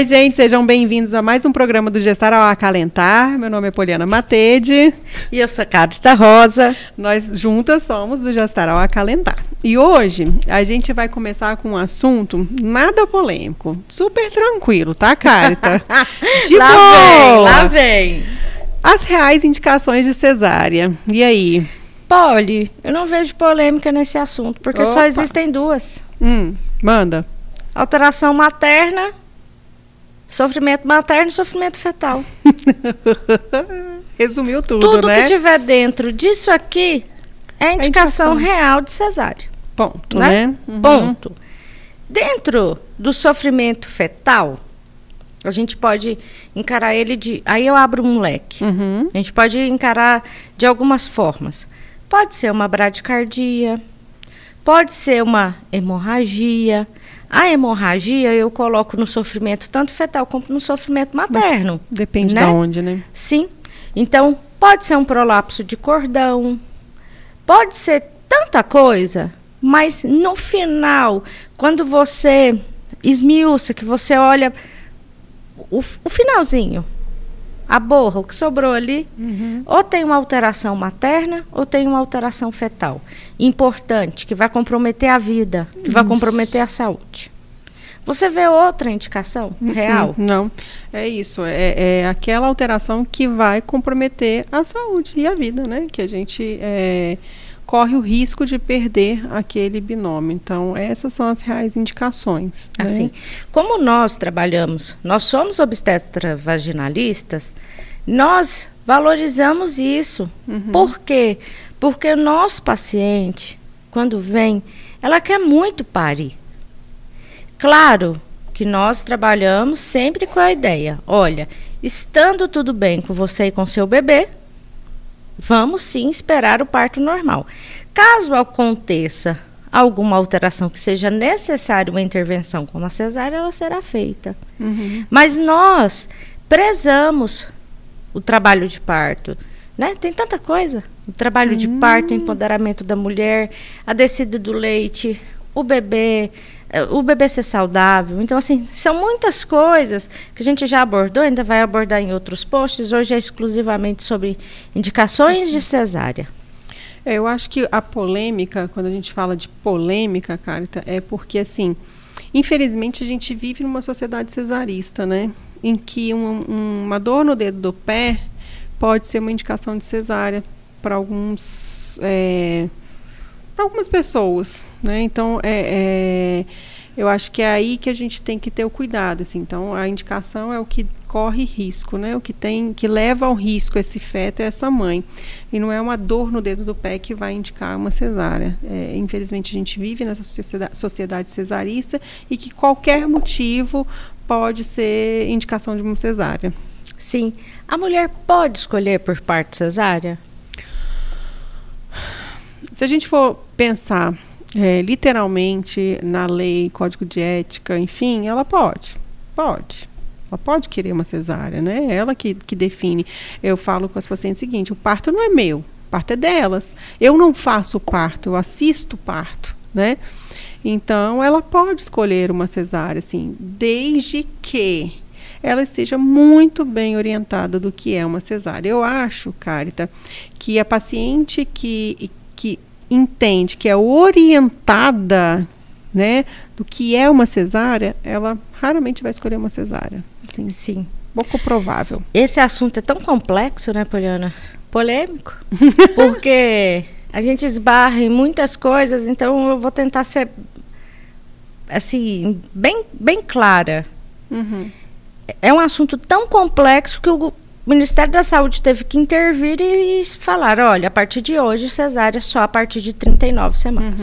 Oi, gente, sejam bem-vindos a mais um programa do Gestar ao Acalentar. Meu nome é Poliana Matede. E eu sou Carita Rosa. Nós juntas somos do Gestar ao Acalentar. E hoje a gente vai começar com um assunto nada polêmico, super tranquilo, tá, Carita? De lá boa! Lá vem! As reais indicações de cesárea. E aí? Poli, eu não vejo polêmica nesse assunto, porque só existem duas. Manda. Alteração materna, sofrimento materno e sofrimento fetal. Resumiu tudo, Tudo né? que tiver dentro disso aqui é indicação real de cesárea. Ponto, né? Ponto. Dentro do sofrimento fetal, a gente pode encarar ele de... Aí eu abro um leque. A gente pode encarar de algumas formas. Pode ser uma bradicardia, pode ser uma hemorragia. A hemorragia eu coloco no sofrimento tanto fetal como no sofrimento materno. Depende de onde, né? Sim. Então, pode ser um prolapso de cordão, pode ser tanta coisa, mas no final, quando você esmiuça, que você olha o finalzinho, a borra, o que sobrou ali, ou tem uma alteração materna ou tem uma alteração fetal. Importante, que vai comprometer a vida, que vai comprometer a saúde. Você vê outra indicação real? Não, é isso. É aquela alteração que vai comprometer a saúde e a vida, né? Que a gente corre o risco de perder aquele binômio. Então, essas são as reais indicações. Assim, né? Como nós trabalhamos, nós somos obstetra-vaginalistas, nós valorizamos isso. Por quê? Porque o nosso paciente, quando vem, ela quer muito parir. Claro que nós trabalhamos sempre com a ideia, olha, estando tudo bem com você e com seu bebê, vamos sim esperar o parto normal. Caso aconteça alguma alteração que seja necessária uma intervenção como a cesárea, ela será feita. Mas nós prezamos o trabalho de parto, né? Tem tanta coisa. O trabalho de parto, o empoderamento da mulher, a descida do leite, o bebê ser saudável. Então, assim, são muitas coisas que a gente já abordou, ainda vai abordar em outros posts. Hoje é exclusivamente sobre indicações de cesárea. Eu acho que a polêmica, quando a gente fala de polêmica, Carita, é porque, assim, infelizmente a gente vive numa sociedade cesarista, né? Em que uma dor no dedo do pé pode ser uma indicação de cesárea para algumas pessoas, né? Então, eu acho que é aí que a gente tem que ter o cuidado, assim. Então, a indicação é o que corre risco, né? O que leva ao risco esse feto é essa mãe. E não é uma dor no dedo do pé que vai indicar uma cesárea. Infelizmente, a gente vive nessa sociedade cesarista e que qualquer motivo pode ser indicação de uma cesárea. Sim. A mulher pode escolher por parto cesárea? Se a gente for pensar literalmente na lei, código de ética, enfim, ela pode. Ela pode querer uma cesárea, né? Ela que define. Eu falo com as pacientes o seguinte, o parto não é meu, o parto é delas. Eu não faço o parto, eu assisto o parto, né? Então, ela pode escolher uma cesárea, assim, desde que ela esteja muito bem orientada do que é uma cesárea. Eu acho, Carita, que a paciente que entende, que é orientada, né, do que é uma cesárea, ela raramente vai escolher uma cesárea. Assim, sim. Pouco provável. Esse assunto é tão complexo, né, Poliana? Polêmico. Porque a gente esbarra em muitas coisas, então eu vou tentar ser, assim, bem clara. É um assunto tão complexo que o Ministério da Saúde teve que intervir e falar, olha, a partir de hoje, cesárea só a partir de 39 semanas.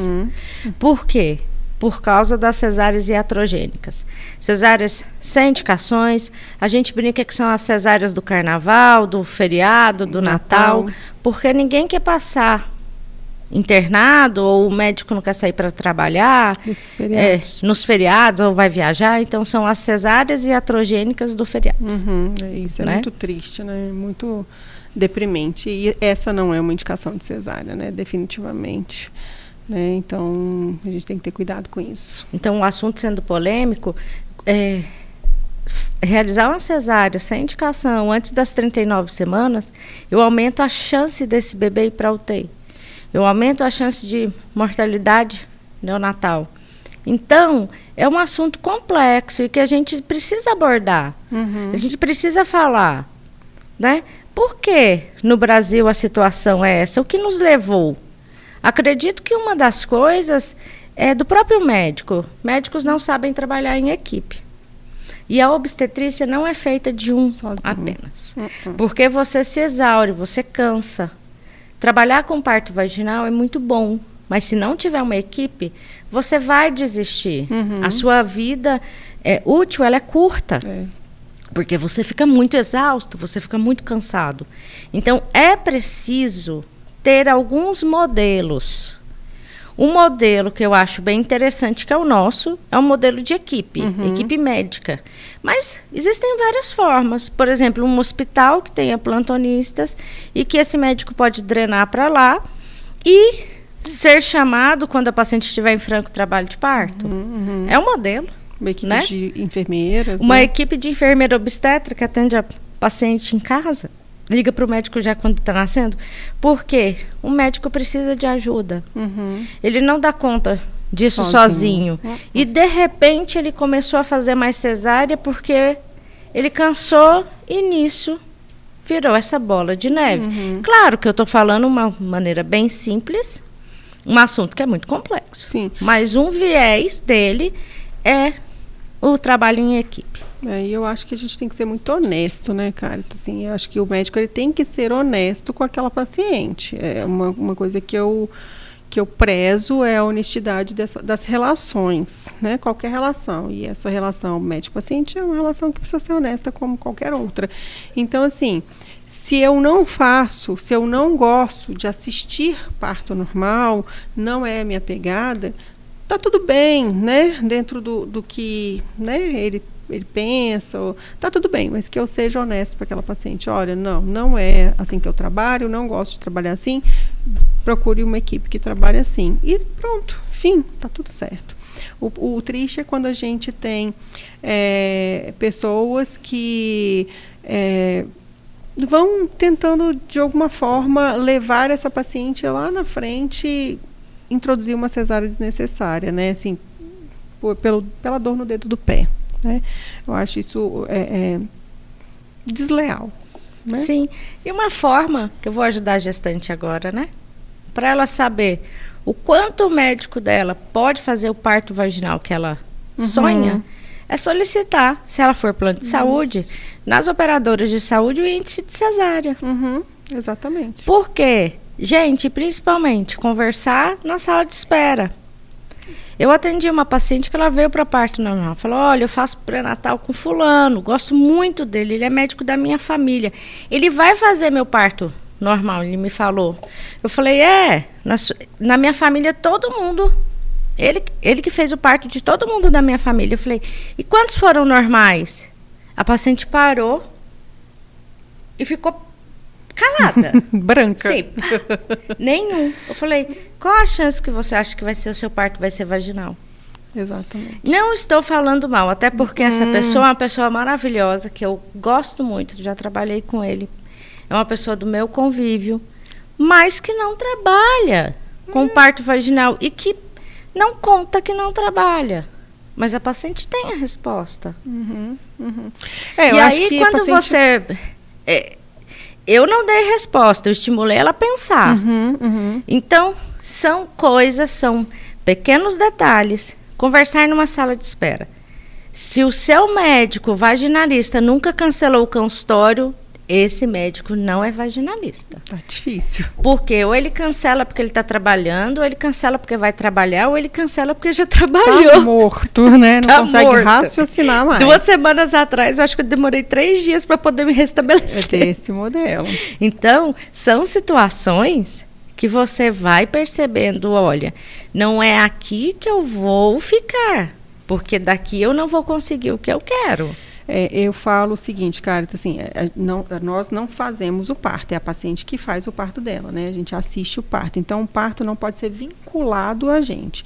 Por quê? Por causa das cesáreas iatrogênicas. Cesáreas sem indicações, a gente brinca que são as cesáreas do carnaval, do feriado, do Natal, porque ninguém quer passar internado, ou o médico não quer sair para trabalhar nos feriados, ou vai viajar, então são as cesáreas iatrogênicas do feriado. Isso é muito triste, né? Muito deprimente. E essa não é uma indicação de cesárea, né? Definitivamente. Né? Então, a gente tem que ter cuidado com isso. Então, o assunto sendo polêmico, realizar uma cesárea sem indicação antes das 39 semanas, eu aumento a chance desse bebê ir para UTI. Eu aumento a chance de mortalidade neonatal. Então, é um assunto complexo e que a gente precisa abordar. A gente precisa falar, né? Por que no Brasil a situação é essa? O que nos levou? Acredito que uma das coisas é do próprio médico. Médicos não sabem trabalhar em equipe. E a obstetrícia não é feita de um sozinho apenas. Porque você se exaure, você cansa. Trabalhar com parto vaginal é muito bom, mas se não tiver uma equipe, você vai desistir. A sua vida útil, ela é curta. Porque você fica muito exausto, você fica muito cansado. Então, é preciso ter alguns modelos. Um modelo que eu acho bem interessante, que é o nosso, é um modelo de equipe, equipe médica. Mas existem várias formas. Por exemplo, um hospital que tenha plantonistas e que esse médico pode drenar para lá e ser chamado quando a paciente estiver em franco trabalho de parto. É um modelo. Uma equipe, né? De enfermeiras. Uma equipe de enfermeira obstetra que atende a paciente em casa. Liga para o médico já quando está nascendo. Por quê? O médico precisa de ajuda. Ele não dá conta disso sozinho. E, de repente, ele começou a fazer mais cesárea porque ele cansou e, nisso, virou essa bola de neve. Claro que eu estou falando uma maneira bem simples, um assunto que é muito complexo. Sim. Mas um viés dele é o trabalho em equipe. E eu acho que a gente tem que ser muito honesto, né, Carita? Assim, eu acho que o médico ele tem que ser honesto com aquela paciente. É uma coisa que eu prezo é a honestidade das relações, né? Qualquer relação. E essa relação médico-paciente é uma relação que precisa ser honesta como qualquer outra. Então, assim, se eu não gosto de assistir parto normal, não é a minha pegada, tá tudo bem, né? Dentro do que, né, ele pensa, tá tudo bem, mas que eu seja honesto para aquela paciente. Olha, não é assim que eu trabalho, não gosto de trabalhar assim, procure uma equipe que trabalhe assim. E pronto, fim, tá tudo certo. O triste é quando a gente tem pessoas que vão tentando, de alguma forma, levar essa paciente lá na frente, introduzir uma cesárea desnecessária, né? Assim, pela dor no dedo do pé. Né? Eu acho isso desleal. Né? Sim. E uma forma que eu vou ajudar a gestante agora, né? Para ela saber o quanto o médico dela pode fazer o parto vaginal que ela sonha, é solicitar, se ela for plano de saúde, nas operadoras de saúde, o índice de cesárea. Exatamente. Por quê? Gente, principalmente, conversar na sala de espera. Eu atendi uma paciente que ela veio para parto normal. Falou, olha, eu faço pré-natal com fulano, gosto muito dele, ele é médico da minha família. Ele vai fazer meu parto normal, ele me falou. Eu falei, na minha família todo mundo, ele que fez o parto de todo mundo da minha família. Eu falei, e quantos foram normais? A paciente parou e ficou calada. Branca. Sim. Nenhum. Eu falei, qual a chance que você acha que vai ser o seu parto vai ser vaginal? Exatamente. Não estou falando mal, até porque essa pessoa é uma pessoa maravilhosa, que eu gosto muito, já trabalhei com ele. É uma pessoa do meu convívio, mas que não trabalha com parto vaginal e que não conta que não trabalha. Mas a paciente tem a resposta. Eu e acho aí, que quando você... eu não dei resposta, eu estimulei ela a pensar. Então, são pequenos detalhes. Conversar numa sala de espera. Se o seu médico vaginalista nunca cancelou o consultório, esse médico não é vaginalista. Tá difícil. Porque ou ele cancela porque ele está trabalhando, ou ele cancela porque vai trabalhar, ou ele cancela porque já trabalhou. Tá morto, né? Não consegue raciocinar mais. 2 semanas atrás, eu acho que eu demorei 3 dias para poder me restabelecer. É desse modelo. Então, são situações que você vai percebendo, olha, não é aqui que eu vou ficar, porque daqui eu não vou conseguir o que eu quero. eu falo o seguinte, cara, assim, nós não fazemos o parto, é a paciente que faz o parto dela, né? A gente assiste o parto. Então, o parto não pode ser vinculado a gente.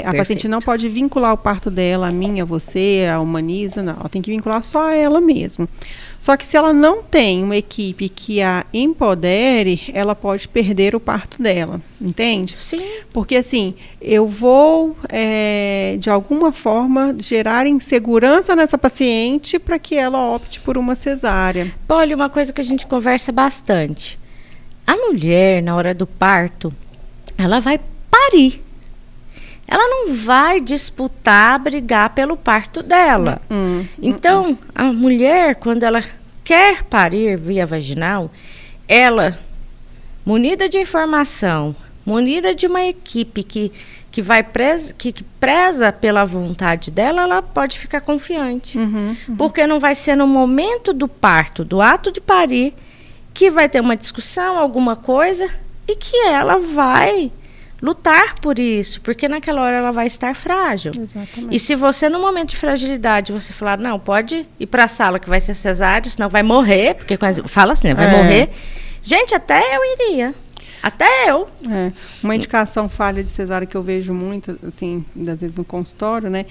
A paciente não pode vincular o parto dela, a mim, a você, a Humaniza, não. Ela tem que vincular só a ela mesma. Só que se ela não tem uma equipe que a empodere, ela pode perder o parto dela, entende? Sim. Porque assim, eu vou, de alguma forma, gerar insegurança nessa paciente para que ela opte por uma cesárea. Olha, uma coisa que a gente conversa bastante. A mulher, na hora do parto, ela vai parir. Ela não vai disputar, brigar pelo parto dela. Então, a mulher, quando ela quer parir via vaginal, ela, munida de informação, munida de uma equipe que preza pela vontade dela, ela pode ficar confiante. Porque não vai ser no momento do parto, do ato de parir, que vai ter uma discussão, alguma coisa, e que ela vai lutar por isso, porque naquela hora ela vai estar frágil. Exatamente. E se você, no momento de fragilidade, você falar, não, pode ir para a sala que vai ser cesárea, senão vai morrer, porque fala assim, né, vai morrer. Gente, até eu iria. Até eu. Uma indicação falha de cesárea que eu vejo muito, assim, às vezes no consultório, né?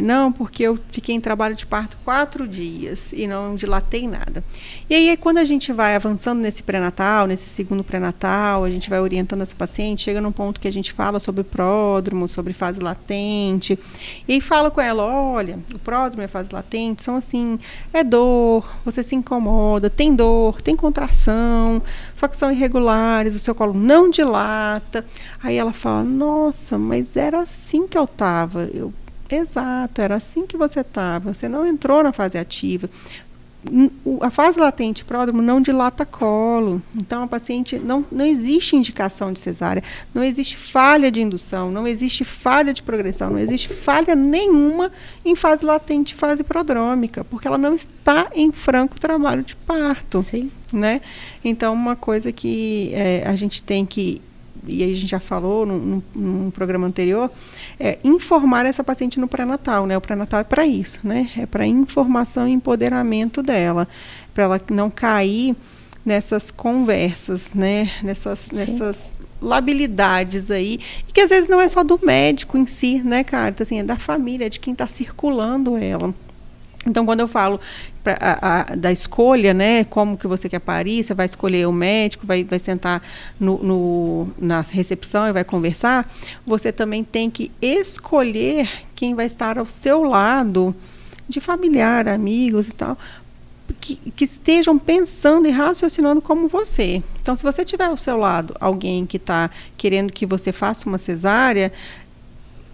Não, porque eu fiquei em trabalho de parto 4 dias e não dilatei nada. E aí, quando a gente vai avançando nesse pré-natal, nesse segundo pré-natal, a gente vai orientando essa paciente, chega num ponto que a gente fala sobre pródromo, sobre fase latente, e aí fala com ela, olha, o pródromo e a fase latente são assim, é dor, você se incomoda, tem dor, tem contração, só que são irregulares, o seu colo não dilata. Aí ela fala, nossa, mas era assim que eu estava. Exato, era assim que você estava. Você não entrou na fase ativa. A fase latente pródromo não dilata colo. Então, a paciente não existe indicação de cesárea, não existe falha de indução, não existe falha de progressão, não existe falha nenhuma em fase latente e fase prodrômica, porque ela não está em franco trabalho de parto. Sim. Né? Então, uma coisa que a gente tem que, e aí a gente já falou num programa anterior, informar essa paciente no pré-natal, né? O pré-natal é para isso, né? É para informação e empoderamento dela, para ela não cair nessas conversas, né? Nessas labilidades aí, e que às vezes não é só do médico em si, né, cara? Assim, é da família, é de quem está circulando ela. Então, quando eu falo da escolha, né, como que você quer parir, você vai escolher o médico, vai sentar na recepção e vai conversar, você também tem que escolher quem vai estar ao seu lado, de familiar, amigos e tal, que estejam pensando e raciocinando como você. Então, se você tiver ao seu lado alguém que está querendo que você faça uma cesárea,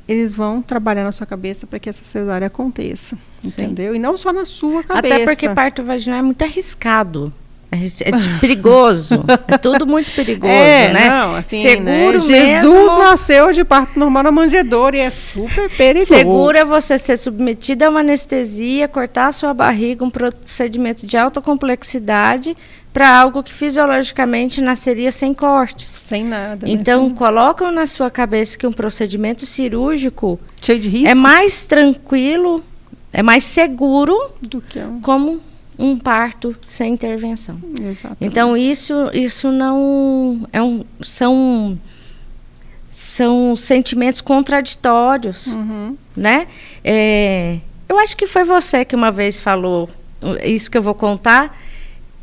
eles vão trabalhar na sua cabeça para que essa cesárea aconteça, entendeu? E não só na sua cabeça. Até porque parto vaginal é muito arriscado. É perigoso. É tudo muito perigoso, né? Não, assim, seguro, né? mesmo. Jesus nasceu de parto normal na manjedoura e é super perigoso. Seguro é você ser submetida a uma anestesia, cortar a sua barriga, um procedimento de alta complexidade, para algo que fisiologicamente nasceria sem cortes. Sem nada. Então, colocam na sua cabeça que um procedimento cirúrgico cheio de riscos, é mais tranquilo, é mais seguro do que como um parto sem intervenção. Exatamente. Então, isso não são sentimentos contraditórios, né? Eu acho que foi você que uma vez falou isso que eu vou contar.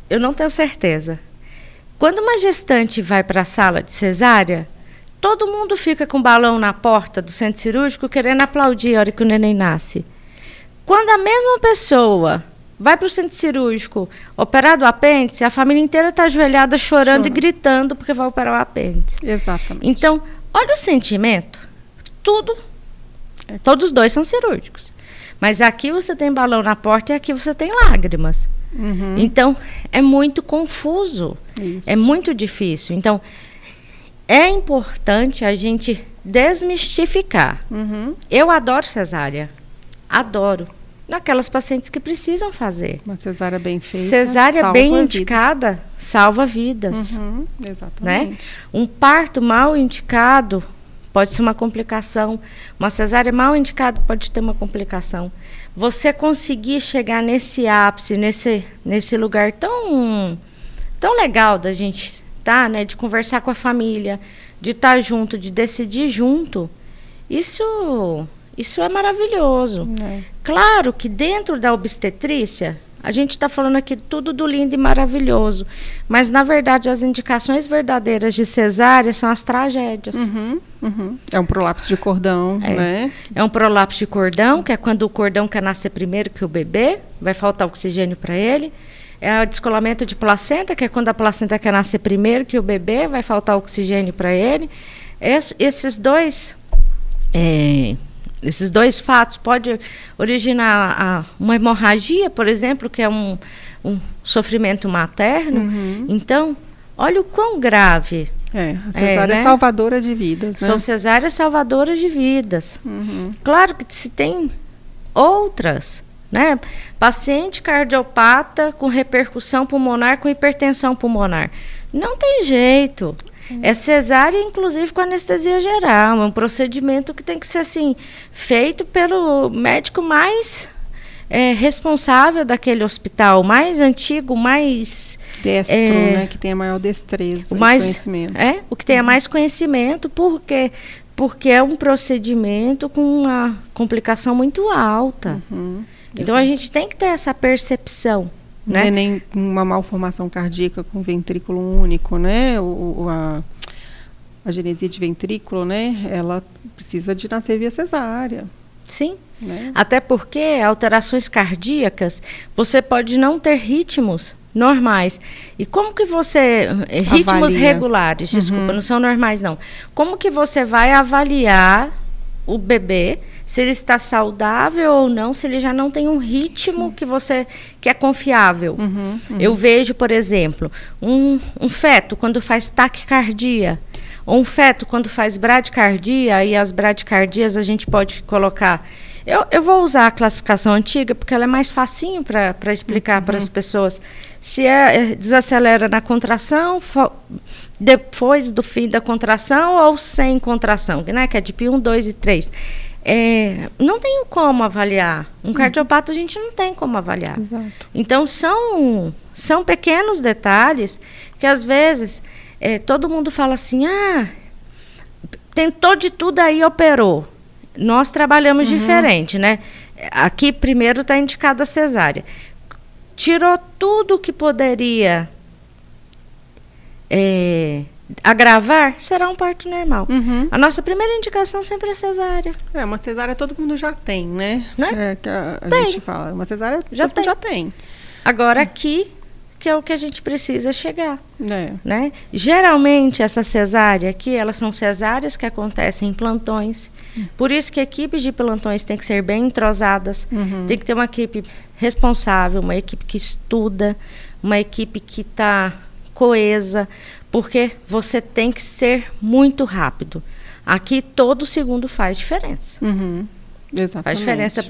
Eu não tenho certeza. Quando uma gestante vai para a sala de cesárea, todo mundo fica com balão na porta do centro cirúrgico querendo aplaudir a hora que o neném nasce. Quando a mesma pessoa vai para o centro cirúrgico operar do apêndice, a família inteira está ajoelhada chorando e gritando porque vai operar o apêndice. Exatamente. Então, olha o sentimento. Todos os dois são cirúrgicos. Mas aqui você tem balão na porta e aqui você tem lágrimas. Então, é muito confuso. Isso. É muito difícil. Então, é importante a gente desmistificar. Eu adoro cesárea. Adoro. Naquelas pacientes que precisam fazer. Uma cesárea bem feita. Cesárea bem indicada salva vidas. Exatamente. Né? Um parto mal indicado pode ser uma complicação. Uma cesárea mal indicada pode ter uma complicação. você conseguir chegar nesse ápice, nesse lugar tão legal da gente estar, né? De conversar com a família, de estar junto, de decidir junto, isso é maravilhoso. Claro que dentro da obstetrícia, a gente está falando aqui tudo do lindo e maravilhoso, mas na verdade as indicações verdadeiras de cesárea são as tragédias. É um prolapso de cordão, né? É um prolapso de cordão, que é quando o cordão quer nascer primeiro que o bebê, vai faltar oxigênio para ele. É o descolamento de placenta, que é quando a placenta quer nascer primeiro que o bebê, vai faltar oxigênio para ele. Esses dois fatos podem originar uma hemorragia, por exemplo, que é um sofrimento materno. Então, olha o quão grave. A cesárea é salvadora de vidas, né? São cesáreas salvadoras de vidas. Claro que se tem outras, né? Paciente cardiopata com repercussão pulmonar, com hipertensão pulmonar. Não tem jeito. É cesárea, inclusive com anestesia geral. É um procedimento que tem que ser assim, feito pelo médico mais responsável daquele hospital, mais antigo, mais destro, né, que tenha maior destreza, conhecimento. O que tenha mais conhecimento, porque é um procedimento com uma complicação muito alta. Então a gente tem que ter essa percepção. Não é nem uma malformação cardíaca com ventrículo único, né? A genesia de ventrículo, né? Ela precisa de nascer via cesárea. Sim. Né? Até porque alterações cardíacas, você pode não ter ritmos normais. E como que você... Ritmos regulares, desculpa, não são normais, não. Como que você vai avaliar o bebê, se ele está saudável ou não, se ele já não tem um ritmo que é confiável. Eu vejo, por exemplo, um feto quando faz taquicardia, ou um feto quando faz bradicardia, e as bradicardias a gente pode colocar... Eu vou usar a classificação antiga, porque ela é mais facinho para explicar para as pessoas. Se desacelera na contração, depois do fim da contração, ou sem contração, né, que é de P1, 2 e 3. Não tem como avaliar. Um cardiopata a gente não tem como avaliar. Exato. Então, são pequenos detalhes que, às vezes, todo mundo fala assim, tentou de tudo aí, operou. Nós trabalhamos diferente, né? Aqui, primeiro, está indicada a cesárea. Tirou tudo que poderia agravar, será um parto normal. A nossa primeira indicação sempre é cesárea. Uma cesárea todo mundo já tem, né? Que a gente fala, uma cesárea já tem. Agora aqui, que é o que a gente precisa chegar. Né? Geralmente, essa cesárea aqui, elas são cesáreas que acontecem em plantões. Por isso que equipes de plantões têm que ser bem entrosadas. Tem que ter uma equipe responsável, uma equipe que estuda, uma equipe que está coesa, porque você tem que ser muito rápido. Aqui, todo segundo faz diferença. Exatamente. Faz diferença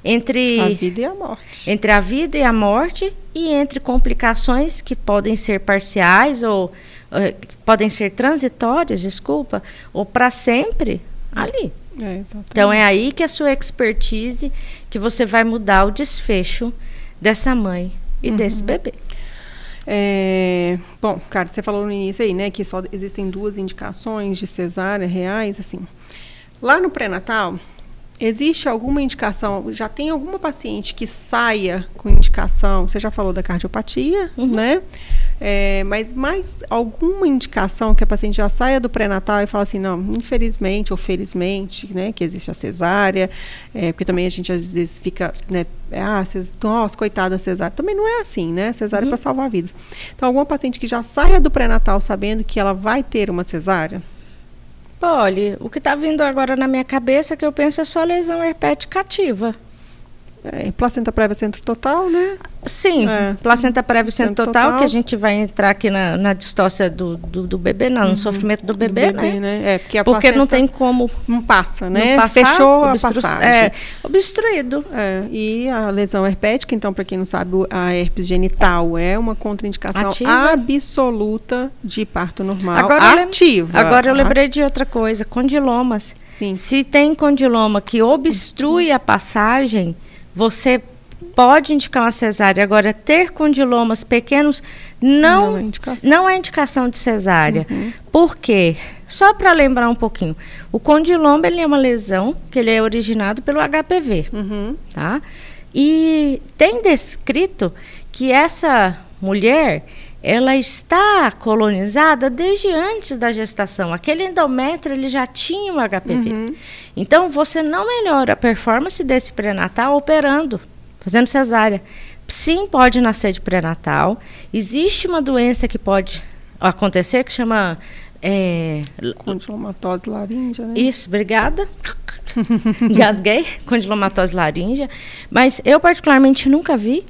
entre a vida e a morte. Entre a vida e a morte, e entre complicações que podem ser parciais ou podem ser transitórias, desculpa, ou para sempre ali. Então é aí que a sua expertise, que você vai mudar o desfecho dessa mãe e desse bebê. Bom, cara, você falou no início aí, né, que só existem 2 indicações de cesárea reais, assim. Lá no pré-natal, existe alguma indicação, já tem alguma paciente que saia com indicação, você já falou da cardiopatia, né? Mas mais alguma indicação que a paciente já saia do pré-natal e fala assim, não, infelizmente ou felizmente, né, que existe a cesárea, porque também a gente às vezes fica, né, nossa, coitada da cesárea. Também não é assim, né? Cesárea é para salvar vidas. Então, alguma paciente que já saia do pré-natal sabendo que ela vai ter uma cesárea? Olha, o que está vindo agora na minha cabeça, que eu penso, é só lesão herpética ativa. Placenta prévia centro total, né? Sim, placenta prévia centro total, que a gente vai entrar aqui na distócia do bebê, no sofrimento do bebê, né? Porque a porque não tem como... Não passa, né? Não passar, fechou a passagem. Obstruído. E a lesão herpética, então, para quem não sabe, a herpes genital é uma contraindicação absoluta de parto normal. Ativa. Agora eu lembrei de outra coisa, condilomas. Sim. Se tem condiloma que obstrui a passagem, você pode indicar uma cesárea. Agora, ter condilomas pequenos não é indicação de cesárea. Por quê? Só para lembrar um pouquinho, o condiloma ele é uma lesão que ele é originado pelo HPV, tá? E tem descrito que essa mulher, ela está colonizada desde antes da gestação. Aquele endométrio, ele já tinha o HPV. Então, você não melhora a performance desse pré-natal operando, fazendo cesárea. Sim, pode nascer de pré-natal. Existe uma doença que pode acontecer que chama... condilomatose laríngea, né? Isso, obrigada. Engasguei, condilomatose laríngea. Mas eu, particularmente, nunca vi.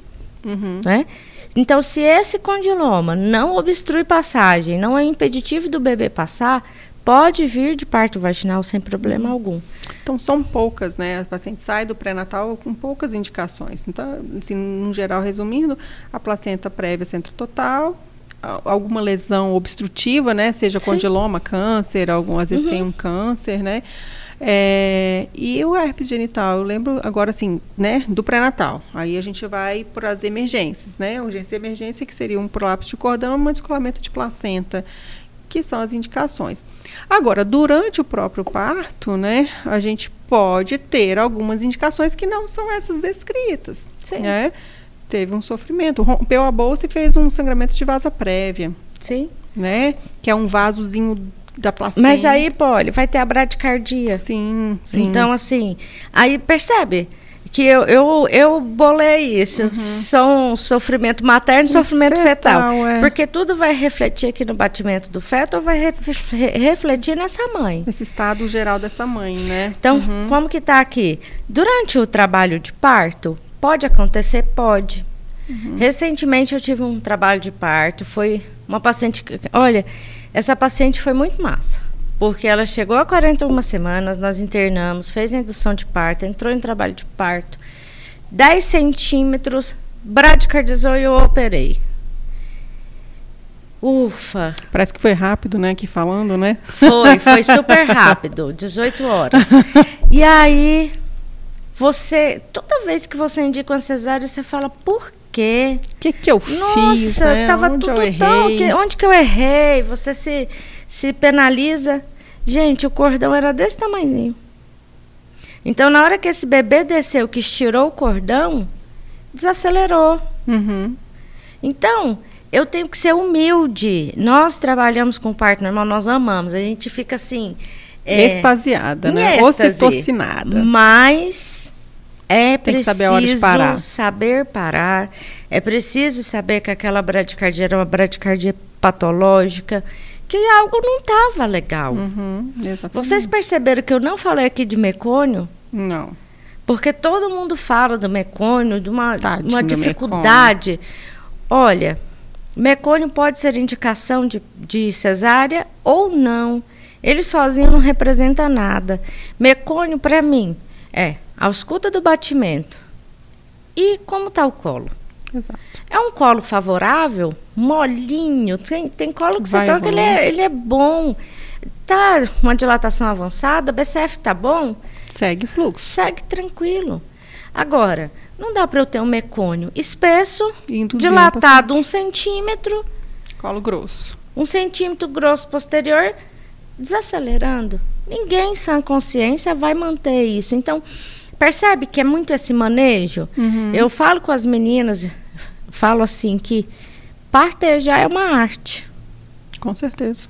Né? Então, se esse condiloma não obstrui passagem, não é impeditivo do bebê passar, pode vir de parto vaginal sem problema algum. Então, são poucas, né? A paciente sai do pré-natal com poucas indicações. Então, assim, no geral, resumindo, a placenta prévia centro total, alguma lesão obstrutiva, né? Seja condiloma, câncer, às vezes tem um câncer, né? E o herpes genital, eu lembro agora assim, né, do pré-natal. Aí a gente vai para as emergências, né? Urgência e emergência, que seria um prolapso de cordão e um descolamento de placenta, que são as indicações. Agora, durante o próprio parto, né, a gente pode ter algumas indicações que não são essas descritas. Sim. Né? Teve um sofrimento, rompeu a bolsa e fez um sangramento de vasa prévia. Sim. Né? Que é um vasozinho da placenta. Mas aí, Polly, vai ter a bradicardia. Sim. Então, assim, aí percebe que eu bolei isso. São sofrimento materno e sofrimento fetal. Porque tudo vai refletir aqui no batimento do feto ou vai refletir nessa mãe. Esse estado geral dessa mãe, né? Então, como que tá aqui? Durante o trabalho de parto, pode acontecer? Pode. Recentemente eu tive um trabalho de parto, foi uma paciente... Olha, essa paciente foi muito massa, porque ela chegou a 41 semanas, nós internamos, fez a indução de parto, entrou em trabalho de parto, 10 centímetros, bradicardizou e eu operei. Ufa! Parece que foi rápido, né, aqui falando, né? Foi super rápido, 18 horas. E aí... toda vez que você indica uma cesárea, você fala, por quê? O que eu fiz? Nossa, né? tava onde tudo eu tão... errei? Onde que eu errei? Você se penaliza. Gente, o cordão era desse tamanhozinho. Então, na hora que esse bebê desceu, que estirou o cordão, desacelerou. Então, eu tenho que ser humilde. Nós trabalhamos com parto normal, nós amamos. A gente fica assim... extasiada, né? Ocitocinada. Mas é preciso saber a hora de parar. saber parar. É preciso saber que aquela bradicardia era uma bradicardia patológica, que algo não estava legal. Exatamente. Vocês perceberam que eu não falei aqui de mecônio? Não. Porque todo mundo fala do mecônio, de uma dificuldade. Mecônio. Olha, mecônio pode ser indicação de cesárea ou não. Ele sozinho não representa nada. Mecônio, para mim, é a ausculta do batimento. E como está o colo? Exato. É um colo favorável, molinho. Tem colo que você toca, ele é bom. Tá uma dilatação avançada, BCF tá bom? Segue fluxo. Segue tranquilo. Agora, não dá para eu ter um mecônio espesso, paciente. dilatado 1 centímetro. Colo grosso. 1 centímetro grosso posterior, desacelerando. Ninguém, sã consciência, vai manter isso. Então, percebe que é muito esse manejo? Eu falo com as meninas, falo assim que partejar é uma arte. Com certeza.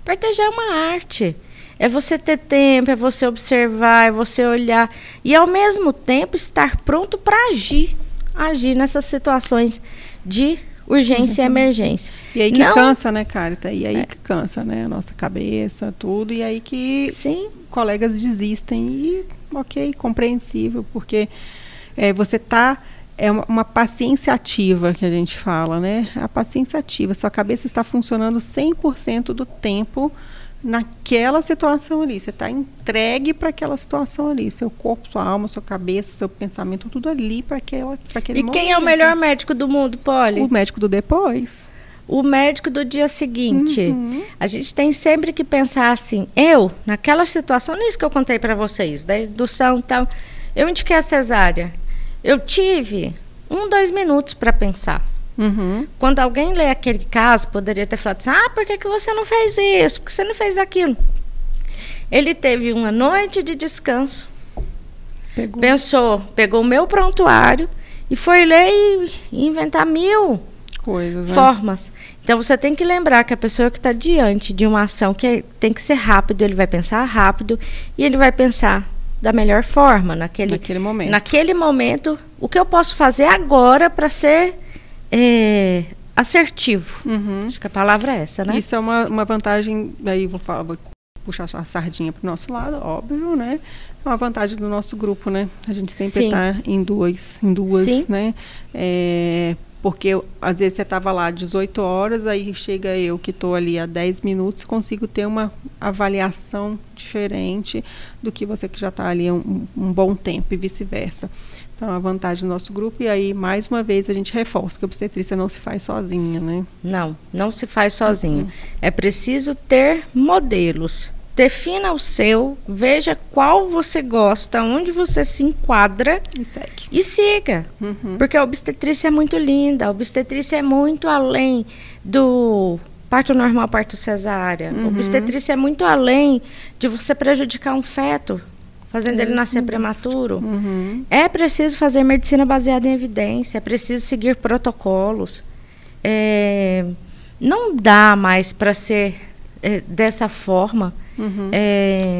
Partejar é uma arte. É você ter tempo, é você observar, é você olhar. E, ao mesmo tempo, estar pronto para agir. Agir nessas situações de urgência e emergência. E aí que cansa, né, Carita? E aí que cansa, né? A nossa cabeça, tudo. E aí que colegas desistem. E, ok, compreensível, porque você tá... É uma paciência ativa que a gente fala, né? A paciência ativa. Sua cabeça está funcionando 100% do tempo naquela situação ali. Você está entregue para aquela situação ali. Seu corpo, sua alma, sua cabeça, seu pensamento, tudo ali para aquele momento. E quem é o melhor médico do mundo, Polly? O médico do depois. O médico do dia seguinte. A gente tem sempre que pensar assim, naquela situação, nisso que eu contei para vocês, da indução e tal, eu indiquei a cesárea. eu tive 2 minutos para pensar. Quando alguém lê aquele caso, poderia ter falado assim, por que você não fez isso? Por que você não fez aquilo? Ele teve uma noite de descanso, pensou, pegou o meu prontuário e foi ler e inventar 1000 coisas, formas. Então, você tem que lembrar que a pessoa que está diante de uma ação que tem que ser rápido, ele vai pensar rápido e ele vai pensar da melhor forma, naquele momento. Naquele momento, o que eu posso fazer agora para ser assertivo? Acho que a palavra é essa, né? Isso é uma vantagem, aí vou puxar a sardinha para o nosso lado, óbvio, né? É uma vantagem do nosso grupo, né? A gente sempre está em duas, Sim. Né? Porque às vezes você estava lá 18 horas, aí chega eu que estou ali há 10 minutos, consigo ter uma avaliação diferente do que você que já está ali um bom tempo e vice-versa. Então, a vantagem do nosso grupo, e aí, mais uma vez, a gente reforça que a obstetrícia não se faz sozinha, né? Não se faz sozinho. É preciso ter modelos. Defina o seu, veja qual você gosta, onde você se enquadra e siga. Porque a obstetrícia é muito linda, a obstetrícia é muito além do parto normal, parto cesárea. A obstetrícia é muito além de você prejudicar um feto, fazendo ele nascer prematuro. É preciso fazer medicina baseada em evidência, é preciso seguir protocolos. Não dá mais para ser dessa forma.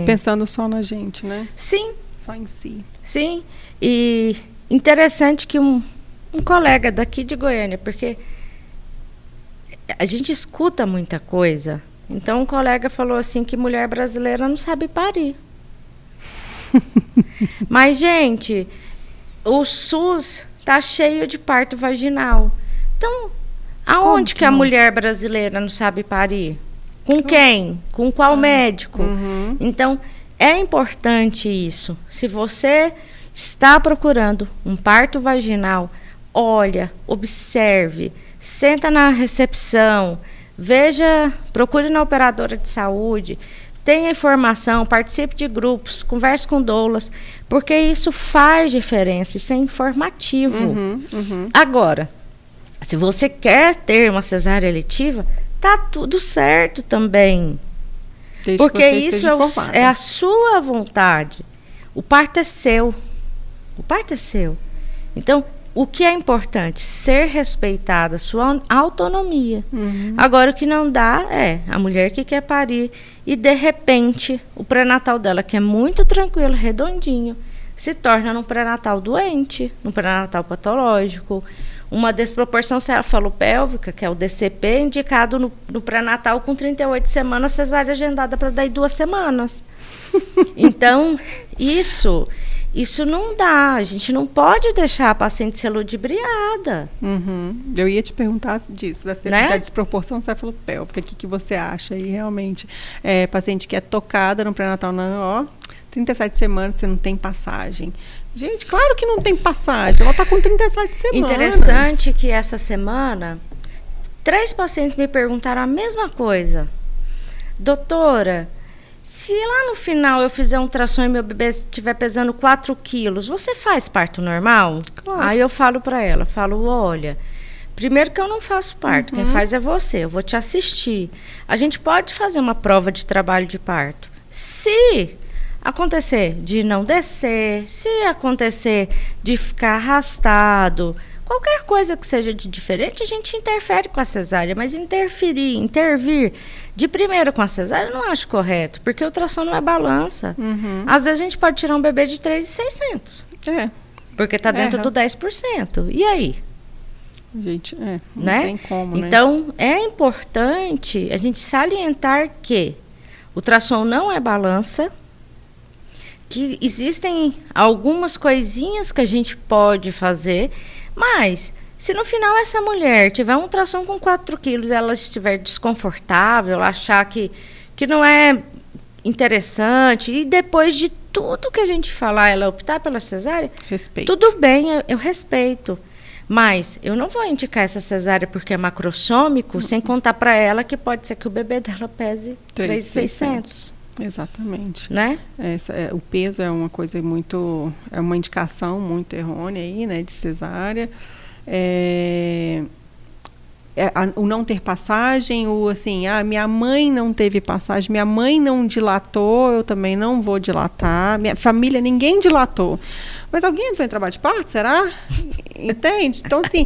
Pensando só na gente, né? Sim. Só em si. Sim. E interessante que um colega daqui de Goiânia, porque a gente escuta muita coisa. Então, um colega falou assim que mulher brasileira não sabe parir. Mas, gente, o SUS tá cheio de parto vaginal. Então, aonde que a mulher brasileira não sabe parir? Com quem? Com qual médico? Então, é importante isso. Se você está procurando um parto vaginal, olha, observe, senta na recepção, veja, procure na operadora de saúde, tenha informação, participe de grupos, converse com doulas, porque isso faz diferença, isso é informativo. Agora, se você quer ter uma cesárea eletiva, tá tudo certo também. Porque isso é a sua vontade. O parto é seu. O parto é seu. Então, o que é importante? Ser respeitada a sua autonomia. Agora, o que não dá é a mulher que quer parir e, de repente, o pré-natal dela, que é muito tranquilo, redondinho, se torna num pré-natal doente, num pré-natal patológico. Uma desproporção cefalopélvica, que é o DCP, indicado no pré-natal com 38 semanas, cesárea agendada para daí 2 semanas. Então, isso não dá. A gente não pode deixar a paciente ser ludibriada. Eu ia te perguntar disso, da desproporção cefalopélvica. O que você acha aí, realmente? Paciente que é tocada no pré-natal, 37 semanas, você não tem passagem. Gente, claro que não tem passagem. Ela está com 37 semanas. Interessante que essa semana, 3 pacientes me perguntaram a mesma coisa. Doutora, se lá no final eu fizer um ultrassom e meu bebê estiver pesando 4 quilos, você faz parto normal? Claro. Aí eu falo para ela, olha, primeiro que eu não faço parto, quem faz é você, eu vou te assistir. A gente pode fazer uma prova de trabalho de parto. Se acontecer de não descer, se acontecer de ficar arrastado, qualquer coisa que seja de diferente, a gente interfere com a cesárea, mas intervir de primeiro com a cesárea eu não acho correto, porque o ultrassom não é balança. Às vezes a gente pode tirar um bebê de 3.600. Porque está dentro do 10%. E aí? Gente, não tem como, né? Então, é importante a gente salientar que o ultrassom não é balança, que existem algumas coisinhas que a gente pode fazer, mas se no final essa mulher tiver um ultrassom com 4 quilos, ela estiver desconfortável, achar que não é interessante, e depois de tudo que a gente falar, ela optar pela cesárea, tudo bem, eu respeito. Mas eu não vou indicar essa cesárea porque é macrossômico, sem contar para ela que pode ser que o bebê dela pese 3.600. Exatamente. Né? O peso é uma coisa muito, é uma indicação muito errônea aí, né, de cesárea. O não ter passagem, minha mãe não teve passagem, minha mãe não dilatou, eu também não vou dilatar, minha família, ninguém dilatou. Mas alguém entrou em trabalho de parto, será? Entende? Então, assim,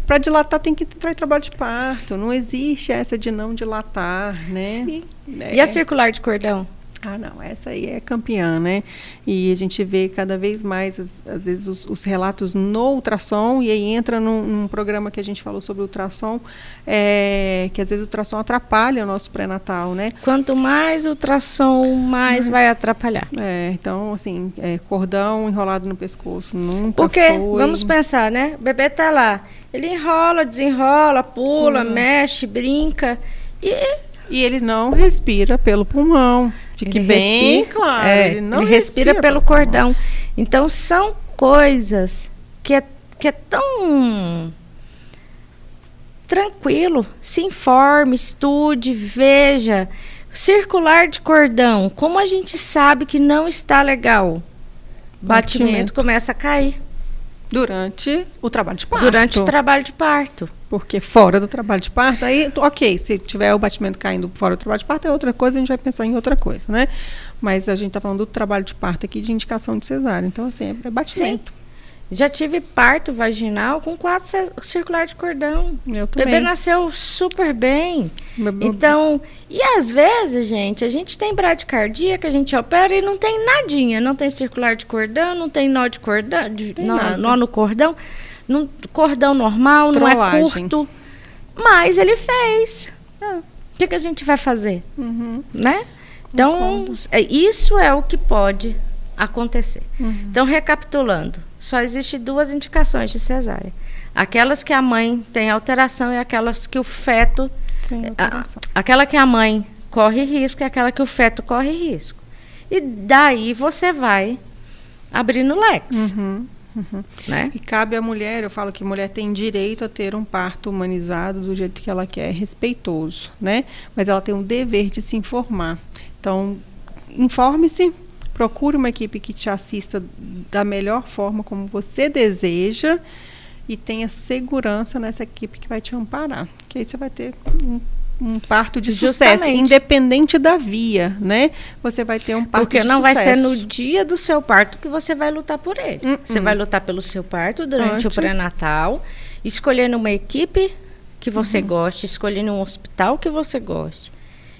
para dilatar tem que entrar em trabalho de parto, não existe essa de não dilatar, né? Sim. E a circular de cordão? Não, essa aí é campeã, né? E a gente vê cada vez mais, às vezes, os relatos no ultrassom, e aí entra num programa que a gente falou sobre ultrassom, que às vezes o ultrassom atrapalha o nosso pré-natal, né? Quanto mais ultrassom, mais vai atrapalhar. Então, assim, cordão enrolado no pescoço, nunca Porque, foi. vamos pensar, né? O bebê tá lá, ele enrola, desenrola, pula, mexe, brinca, E ele não respira pelo pulmão. Fique bem claro. Ele não respira pelo cordão. Então, são coisas que é tão tranquilo. Se informe, estude, veja. Circular de cordão. Como a gente sabe que não está legal? Batimento começa a cair. Durante o trabalho de parto. Durante o trabalho de parto. Porque fora do trabalho de parto, aí, ok, se tiver o batimento caindo fora do trabalho de parto, é outra coisa, a gente vai pensar em outra coisa, né? Mas a gente está falando do trabalho de parto aqui, de indicação de cesárea. Então, assim, é batimento. Sim. Já tive parto vaginal com 4 circular de cordão. Eu O também. bebê nasceu super bem. Então, e às vezes, gente, a gente tem bradicardia que a gente opera e não tem nadinha. Não tem circular de cordão, não tem nó de cordão, nó no cordão. Cordão normal, Trollagem. Não é curto. Mas ele fez. O que a gente vai fazer? Né? Então, isso é o que pode acontecer. Então, recapitulando, só existe 2 indicações de cesárea. Aquelas que a mãe tem alteração e aquelas que o feto... aquela que a mãe corre risco e aquela que o feto corre risco. E daí você vai abrindo leques. Né? E cabe à mulher, eu falo que a mulher tem direito a ter um parto humanizado do jeito que ela quer, respeitoso, né? Mas ela tem o dever de se informar. Então, informe-se, procure uma equipe que te assista da melhor forma como você deseja e tenha segurança nessa equipe que vai te amparar. Que aí você vai ter um parto de sucesso, independente da via, né? Você vai ter um parto de sucesso. Porque não vai ser no dia do seu parto que você vai lutar por ele. Você vai lutar pelo seu parto durante o pré-natal, escolhendo uma equipe que você goste, escolhendo um hospital que você goste.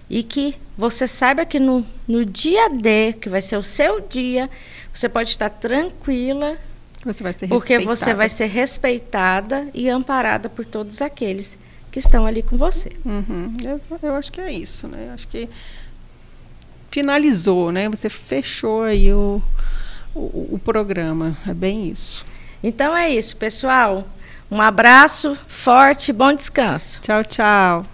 E que você saiba que no dia D, que vai ser o seu dia, você pode estar tranquila, você vai ser porque você vai ser respeitada e amparada por todos aqueles que estão ali com você. Eu acho que é isso, né? Eu acho que finalizou, né? Você fechou aí o programa. É bem isso. Então é isso, pessoal. Um abraço forte, bom descanso. Tchau, tchau.